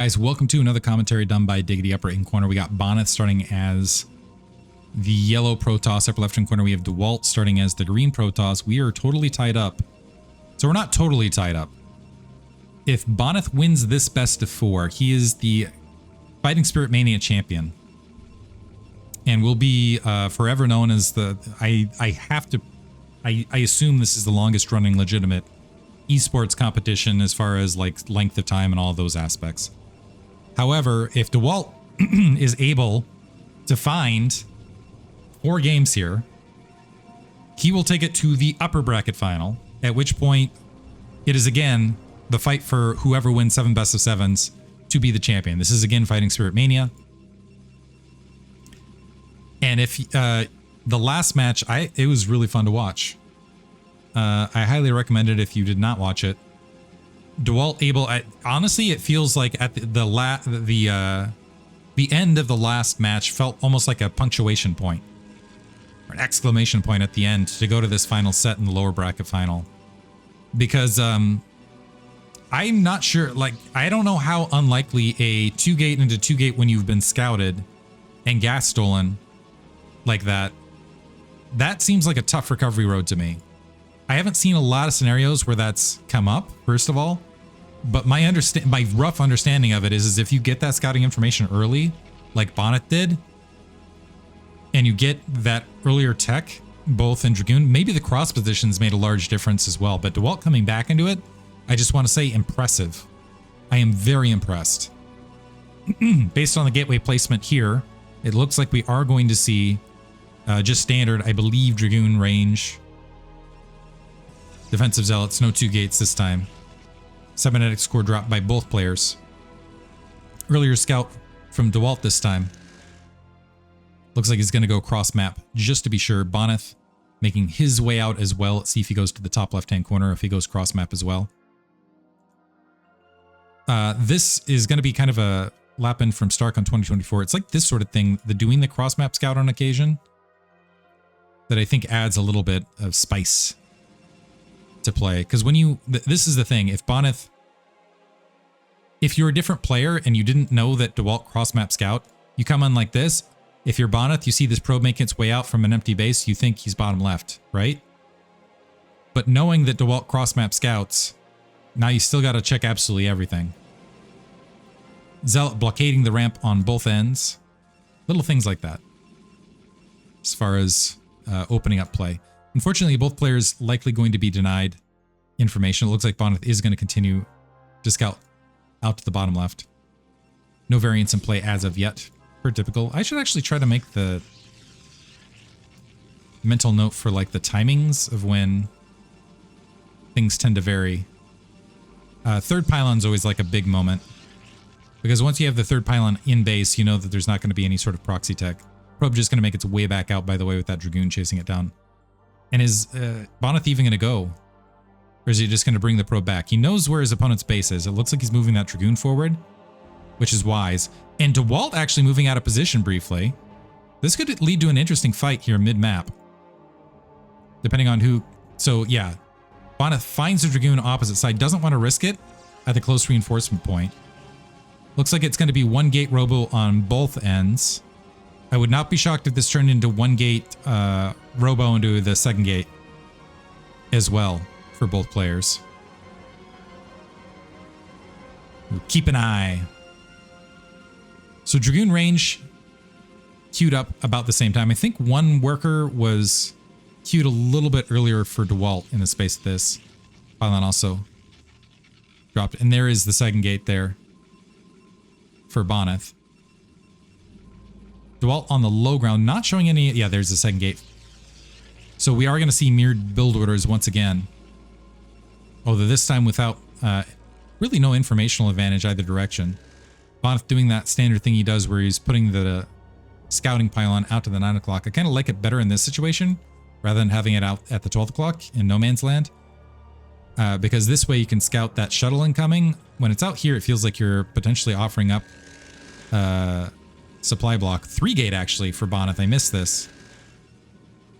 Guys, welcome to another commentary done by Diggity. Upper right-hand corner, we got Bonyth starting as the yellow Protoss. Upper left-hand corner, we have Dewalt starting as the green Protoss. We are totally tied up. So we're not totally tied up. If Bonyth wins this best of 4, he is the Fighting Spirit Mania champion. And will be forever known as the... I assume this is the longest running legitimate esports competition as far as like length of time and all of those aspects. However, if Dewalt is able to find 4 games here, he will take it to the upper bracket final, at which point it is again the fight for whoever wins 7 best of 7s to be the champion. This is again Fighting Spirit Mania. And if the last match, it was really fun to watch. I highly recommend it if you did not watch it. Dewalt able, honestly, it feels like at the end of the last match felt almost like a punctuation point, or an exclamation point at the end to go to this final set in the lower bracket final. Because I'm not sure, like, I don't know how unlikely a 2-gate into 2-gate when you've been scouted and gas stolen like that seems like a tough recovery road to me. I haven't seen a lot of scenarios where that's come up, first of all, but my rough understanding of it is if you get that scouting information early, like Bonyth did, and you get that earlier tech, both in Dragoon, maybe the cross positions made a large difference as well, but Dewalt coming back into it, I just want to say impressive. I am very impressed. Based on the gateway placement here, it looks like we are going to see just standard, I believe, Dragoon range. Defensive Zealots, no 2 gates this time. Cybernetic score dropped by both players. Earlier scout from Dewalt this time. Looks like he's going to go cross map just to be sure. Bonyth making his way out as well. Let's see if he goes to the top left-hand corner, if he goes cross map as well. This is going to be kind of a lap in from StarCon 2024. It's like this sort of thing, doing the cross map scout on occasion, that I think adds a little bit of spice to play. Because when you, this is the thing, if Bonyth, if you're a different player and you didn't know that Dewalt cross map scout, you come on like this. If you're Bonyth, you see this probe making its way out from an empty base, you think he's bottom left, right? But knowing that Dewalt cross map scouts, now you still got to check absolutely everything. Zealot blockading the ramp on both ends. Little things like that. As far as opening up play. Unfortunately, both players likely going to be denied information. It looks like Bonyth is going to continue to scout out to the bottom left. No variance in play as of yet, per typical. I should actually try to make the mental note for like the timings of when things tend to vary. Third pylon's always like a big moment, because once you have the third pylon in base, you know that there's not going to be any sort of proxy tech. Probe just going to make its way back out, by the way, with that Dragoon chasing it down. And is Bonyth even going to go? Or is he just going to bring the probe back? He knows where his opponent's base is. It looks like he's moving that Dragoon forward, which is wise. And Dewalt actually moving out of position briefly. This could lead to an interesting fight here mid-map, depending on who... So, yeah. Bonyth finds the Dragoon opposite side. Doesn't want to risk it at the close reinforcement point. Looks like it's going to be 1 gate robo on both ends. I would not be shocked if this turned into 1 gate robo into the 2nd gate as well for both players. We'll keep an eye. So Dragoon range queued up about the same time. I think 1 worker was queued a little bit earlier for Dewalt in the space of this. Pylon also dropped. And there is the 2nd gate there for Bonyth. Dewalt on the low ground, not showing any... Yeah, there's the 2nd gate. So we are going to see mirrored build orders once again. Although this time without really no informational advantage either direction. Bonyth doing that standard thing he does where he's putting the scouting pylon out to the 9 o'clock. I kind of like it better in this situation rather than having it out at the 12 o'clock in no man's land. Because this way you can scout that shuttle incoming. When it's out here, it feels like you're potentially offering up... supply block. 3-gate actually for Bonyth. I missed this.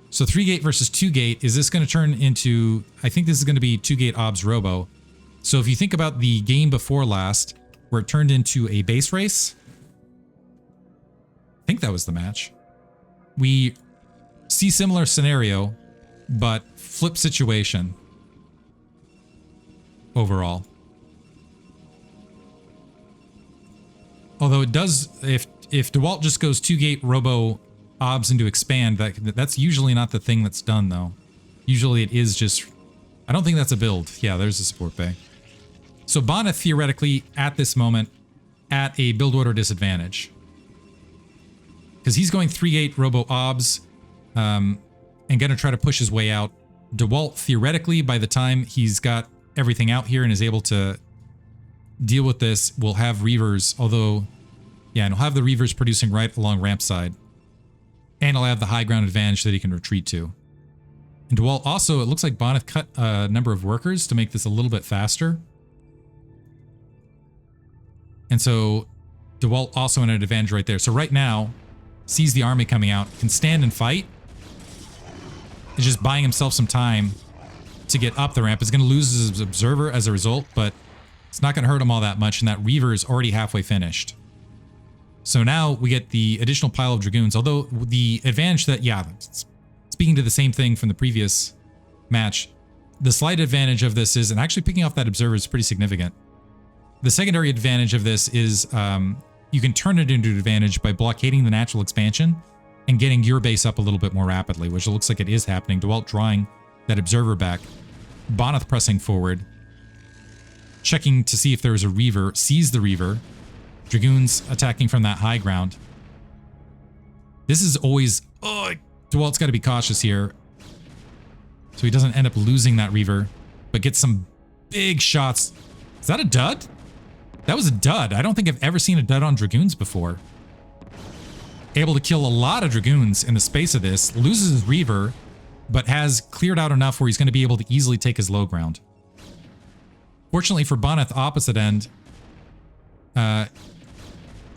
So 3-gate versus 2-gate. Is this going to turn into... I think this is going to be 2-gate obs robo. So if you think about the game before last, where it turned into a base race. I think that was the match. We see similar scenario, but flip situation overall. Although it does, if Dewalt just goes 2-gate robo obs into expand, that's usually not the thing that's done though. Usually it is just, I don't think that's a build. Yeah, there's a support bay. So Bonyth theoretically at this moment at a build order disadvantage. Because he's going 3-gate robo obs and gonna try to push his way out. Dewalt theoretically by the time he's got everything out here and is able to deal with this, will have Reavers, although, yeah, and he'll have the Reavers producing right along ramp side. And he'll have the high ground advantage that he can retreat to. And Dewalt also, it looks like Bonyth cut a number of workers to make this a little bit faster. And so Dewalt also in an advantage right there. So right now, sees the army coming out, can stand and fight. Is just buying himself some time to get up the ramp. Is going to lose his observer as a result, but it's not going to hurt him all that much, and that Reaver is already halfway finished. So now we get the additional pile of Dragoons, although the advantage that, yeah, speaking to the same thing from the previous match, the slight advantage of this is, and actually picking off that observer is pretty significant. The secondary advantage of this is you can turn it into an advantage by blockading the natural expansion and getting your base up a little bit more rapidly, which it looks like it is happening. Dewalt drawing that observer back, Bonyth pressing forward, checking to see if there is a Reaver, sees the Reaver, Dragoons attacking from that high ground. This is always, oh, Dewalt's got to be cautious here so he doesn't end up losing that Reaver, but gets some big shots. Is that a dud? That was a dud. I don't think I've ever seen a dud on Dragoons before. Able to kill a lot of Dragoons in the space of this, loses his Reaver, but has cleared out enough where he's going to be able to easily take his low ground. Fortunately for Bonyth, opposite end,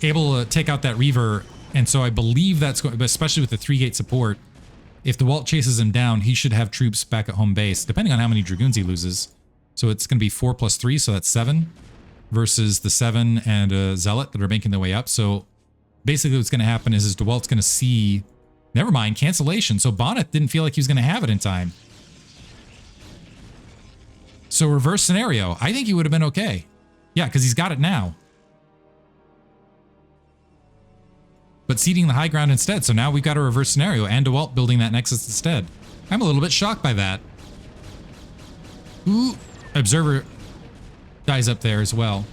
able to take out that Reaver, and so I believe that's going, especially with the 3-gate support, if the Dewalt chases him down, he should have troops back at home base, depending on how many Dragoons he loses. So it's going to be 4 plus 3, so that's 7, versus the 7 and a Zealot that are making their way up. So basically what's going to happen is Dewalt's going to see, never mind, cancellation. So Bonyth didn't feel like he was going to have it in time. So reverse scenario, I think he would have been okay. Yeah, because he's got it now. But ceding the high ground instead. So now we've got a reverse scenario and Dewalt building that Nexus instead. I'm a little bit shocked by that. Ooh, Observer dies up there as well.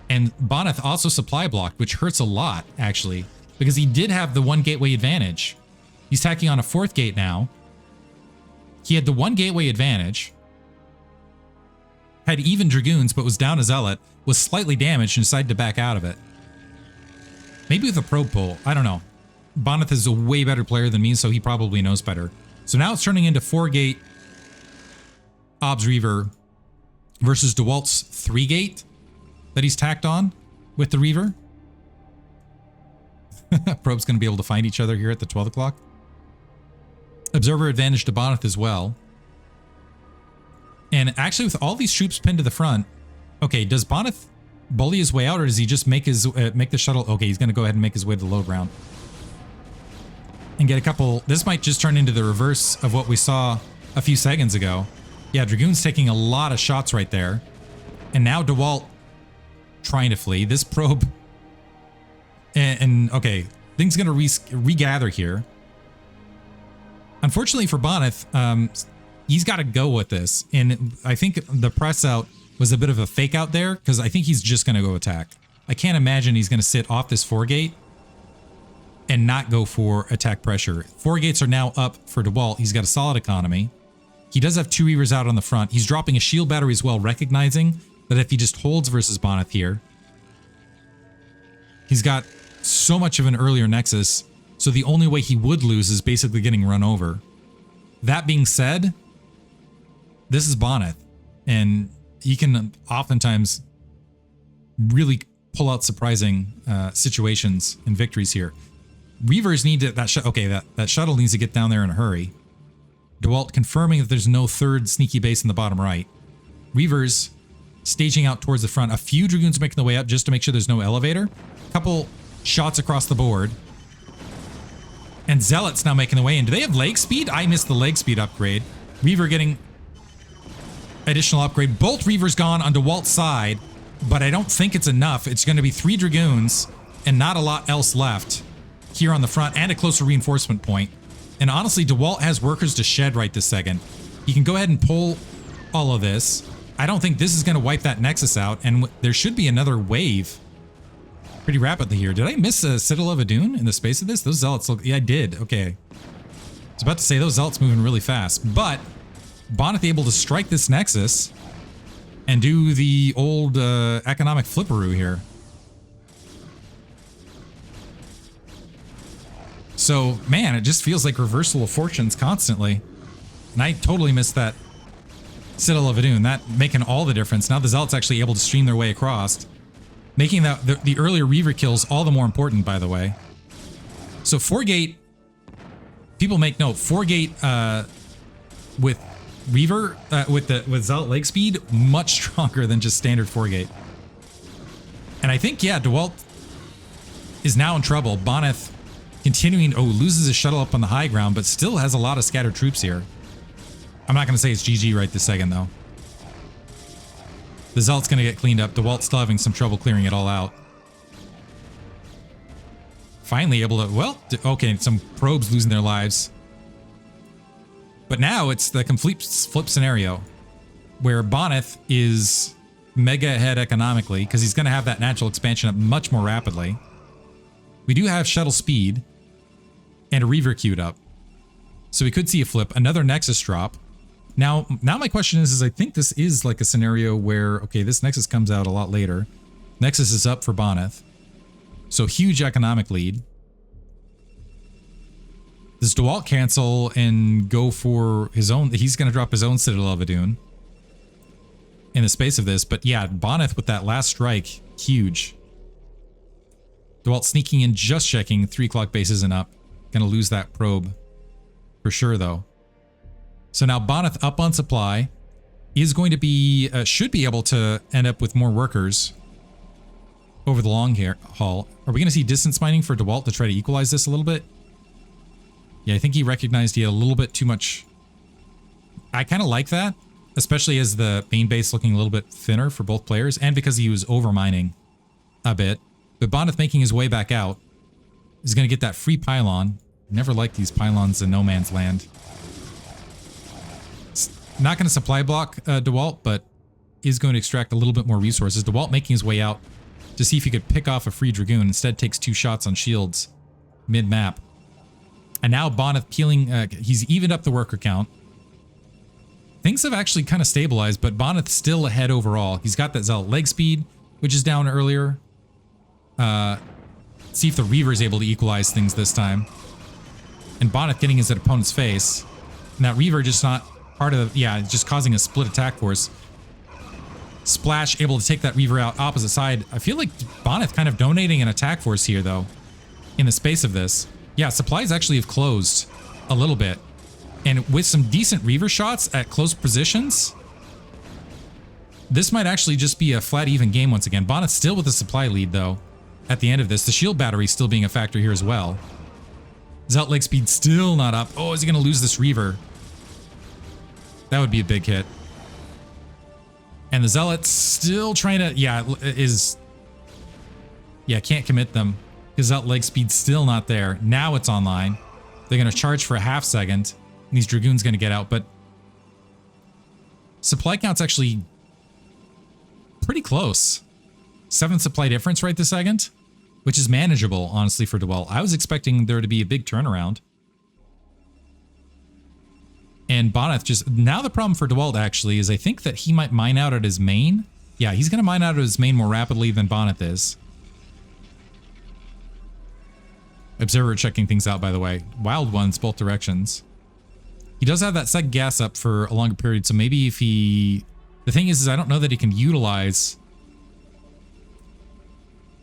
And Bonyth also supply blocked, which hurts a lot, actually, because he did have the 1 gateway advantage. He's tacking on a 4th gate now. He had the 1 gateway advantage. Had even Dragoons, but was down a Zealot, was slightly damaged and decided to back out of it. Maybe with a probe pull, I don't know. Bonyth is a way better player than me, so he probably knows better. So now it's turning into 4-gate Obs Reaver versus Dewalt's 3-gate that he's tacked on with the Reaver. Probe's going to be able to find each other here at the 12 o'clock. Observer advantage to Bonyth as well. And actually with all these troops pinned to the front, okay, does Bonyth bully his way out, or does he just make his make the shuttle? Okay, he's going to go ahead and make his way to the low ground. And get a couple, this might just turn into the reverse of what we saw a few seconds ago. Yeah, Dragoon's taking a lot of shots right there. And now Dewalt trying to flee. This probe, and okay, things going to regather here. Unfortunately for Bonyth, he's got to go with this. And I think the press out was a bit of a fake out there, because I think he's just going to go attack. I can't imagine he's going to sit off this 4-gate and not go for attack pressure. 4 gates are now up for Dewalt. He's got a solid economy. He does have 2 Reavers out on the front. He's dropping a shield battery as well, recognizing that if he just holds versus Bonyth here, he's got so much of an earlier Nexus, so the only way he would lose is basically getting run over. That being said, this is Bonyth, and he can oftentimes really pull out surprising situations and victories here. Reavers need to, that shuttle needs to get down there in a hurry. Dewalt confirming that there's no 3rd sneaky base in the bottom right. Reavers staging out towards the front. A few Dragoons making the way up just to make sure there's no elevator. A couple shots across the board. And Zealots now making the way in. Do they have leg speed? I missed the leg speed upgrade. Reaver getting additional upgrade. Both Reavers gone on Dewalt's side, but I don't think it's enough. It's going to be 3 Dragoons and not a lot else left here on the front and a closer reinforcement point. And honestly, Dewalt has workers to shed right this second. He can go ahead and pull all of this. I don't think this is going to wipe that Nexus out, and there should be another wave pretty rapidly here. Did I miss a Citadel of Adun in the space of this? Those Zealots look... Yeah, I did. Okay. I was about to say, those Zealots moving really fast, but Bonyth able to strike this Nexus and do the old economic flipperoo here. So, man, it just feels like reversal of fortunes constantly. And I totally missed that Citadel of Adun. That making all the difference. Now the Zealots actually able to stream their way across. Making that the earlier Reaver kills all the more important, by the way. So 4-gate, people make note, 4-gate with Reaver, with Zealot leg speed, much stronger than just standard 4-gate. And I think, yeah, Dewalt is now in trouble. Bonyth continuing, loses his shuttle up on the high ground, but still has a lot of scattered troops here. I'm not going to say it's GG right this second, though. The Zealot's going to get cleaned up. Dewalt's still having some trouble clearing it all out. Finally able to, well, okay, some probes losing their lives. But now it's the complete flip scenario where Bonyth is mega ahead economically because he's going to have that natural expansion up much more rapidly. We do have shuttle speed and a Reaver queued up. So we could see a flip, another Nexus drop. Now my question is I think this is like a scenario where, okay, this Nexus comes out a lot later. Nexus is up for Bonyth. So huge economic lead. Does Dewalt cancel and go for his own? He's going to drop his own Citadel of Adun in the space of this. But yeah, Bonyth with that last strike, huge. Dewalt sneaking in, just checking. 3 o'clock base isn't up. Going to lose that probe for sure, though. So now Bonyth up on supply is going to be, should be able to end up with more workers over the long haul. Are we going to see distance mining for Dewalt to try to equalize this a little bit? Yeah, I think he recognized he had a little bit too much. I kind of like that, especially as the main base looking a little bit thinner for both players and because he was over mining a bit. But Bonyth making his way back out is going to get that free pylon. Never liked these pylons in no man's land. Not going to supply block Dewalt, but is going to extract a little bit more resources. Dewalt making his way out to see if he could pick off a free Dragoon. Instead takes 2 shots on shields mid-map. And now Bonyth peeling, he's evened up the worker count. Things have actually kind of stabilized, but Bonyth still ahead overall. He's got that Zealot leg speed, which is down earlier. See if the Reaver is able to equalize things this time. And Bonyth getting his opponent's face. And that Reaver just not part of the, yeah, just causing a split attack force. Splash able to take that Reaver out opposite side. I feel like Bonyth kind of donating an attack force here, though, in the space of this. Yeah, supplies actually have closed a little bit. And with some decent Reaver shots at close positions, this might actually just be a flat even game once again. Bonyth still with the supply lead, though, at the end of this. The shield battery still being a factor here as well. Zealot leg speed still not up. Oh, is he going to lose this Reaver? That would be a big hit. And the Zealots still trying to, yeah, can't commit them. Because Zealot leg speed's still not there. Now it's online. They're going to charge for a half second. And these Dragoons going to get out, but supply count's actually pretty close. 7 supply difference right this second, which is manageable, honestly, for Dewalt. I was expecting there to be a big turnaround. And Bonyth just, now the problem for Dewalt actually is I think that he might mine out at his main. Yeah, he's going to mine out at his main more rapidly than Bonyth is. Observer checking things out, by the way. Wild ones, both directions. He does have that second gas up for a longer period, so maybe if he... The thing is I don't know that he can utilize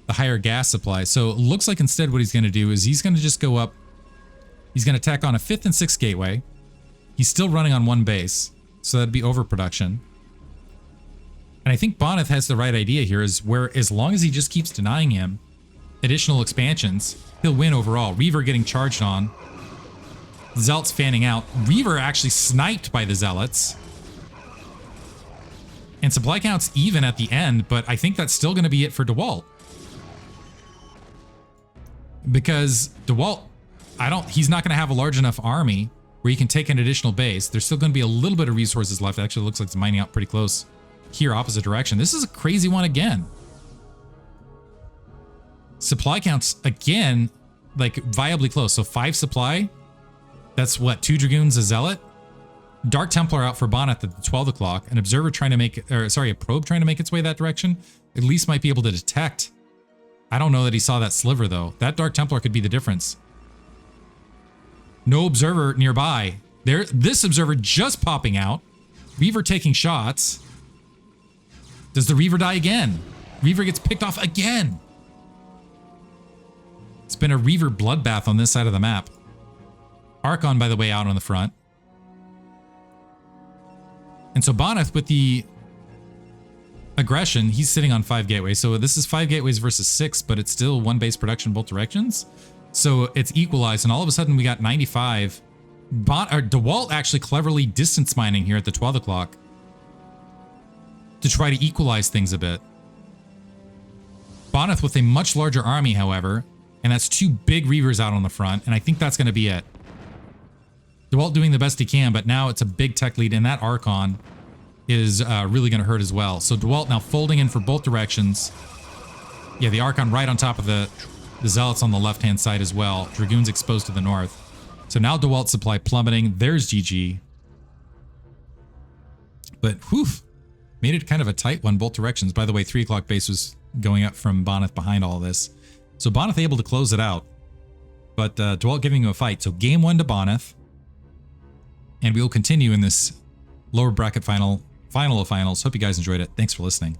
the higher gas supply. So it looks like instead what he's going to do is he's going to just go up. He's going to tack on a 5th and 6th gateway. He's still running on 1 base, so that'd be overproduction. And I think Bonyth has the right idea here, is where as long as he just keeps denying him additional expansions, he'll win overall. Reaver getting charged on. Zealots fanning out. Reaver actually sniped by the Zealots. And supply count's even at the end, but I think that's still going to be it for Dewalt. Because Dewalt, he's not going to have a large enough army where he can take an additional base. There's still going to be a little bit of resources left. It actually looks like it's mining out pretty close here, opposite direction. This is a crazy one again. Supply counts, again, like viably close. So 5 supply. That's what, 2 Dragoons, a Zealot? Dark Templar out for Bonyth at the 12 o'clock. An Observer trying to make, or sorry, a Probe trying to make its way that direction. At least might be able to detect. I don't know that he saw that sliver, though. That Dark Templar could be the difference. No Observer nearby. This Observer just popping out. Reaver taking shots. Does the Reaver die again? Reaver gets picked off again. It's been a Reaver bloodbath on this side of the map. Archon, by the way, out on the front. And so Bonyth with the aggression, he's sitting on 5 gateways. So this is 5 gateways versus 6, but it's still 1 base production both directions. So it's equalized, and all of a sudden we got 95. Dewalt actually cleverly distance mining here at the 12 o'clock to try to equalize things a bit. Bonyth with a much larger army, however, and that's 2 big Reavers out on the front, and I think that's going to be it. Dewalt doing the best he can, but now it's a big tech lead, and that Archon is really going to hurt as well. So Dewalt now folding in for both directions. Yeah, the Archon right on top of the Zealots on the left-hand side as well. Dragoons exposed to the north. So now Dewalt supply plummeting. There's GG. But, whew, made it kind of a tight one, both directions. By the way, 3 o'clock base was going up from Bonyth behind all this. So Bonyth able to close it out. But Dewalt giving him a fight. So game 1 to Bonyth. And we will continue in this lower bracket final of finals. Hope you guys enjoyed it. Thanks for listening.